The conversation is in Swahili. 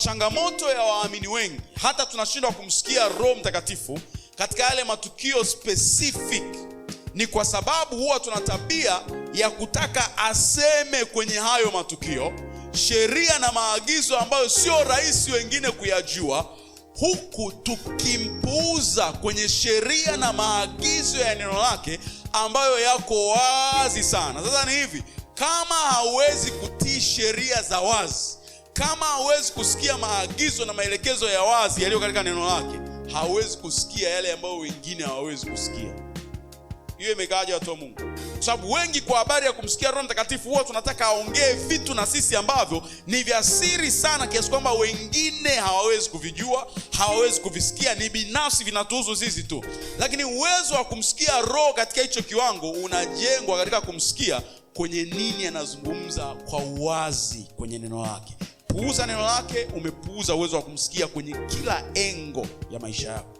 changamoto ya waamini wengi, hata tunashindwa kumsikia Roho Mtakatifu katika yale matukio specific, ni kwa sababu huwa tuna tabia ya kutaka aseme kwenye hayo matukio sheria na maagizo ambayo sio rahisi wengine kuyajua, huku tukimpuuza kwenye sheria na maagizo ya neno lake ambayo yako wazi sana. Sasa ni hivi, kama hauwezi kutii sheria za wazi, kama hauwezi kusikia maagizo na maelekezo ya wazi yaliyo katika neno lake, hauwezi kusikia yale ambayo wengine hawawezi kusikia. Hiyo imekaaje watu wa Mungu? Kwa sababu wengi kwa habari ya kumsikia Roho Mtakatifu huwa tunataka aongee vitu na sisi ambavyo ni vya siri sana, kiasi kwamba wengine hawawezi kuvijua, hawawezi kuvisikia, ni binafsi, vinatuhusu sisi tu. Lakini uwezo wa kumsikia Roho katika hicho kiwango unajengwa katika kumsikia kwenye nini anazungumza kwa uwazi kwenye neno lake. Puuza neno lake, umepuuza uwezo wa kumsikia kwenye kila engo ya maisha yako.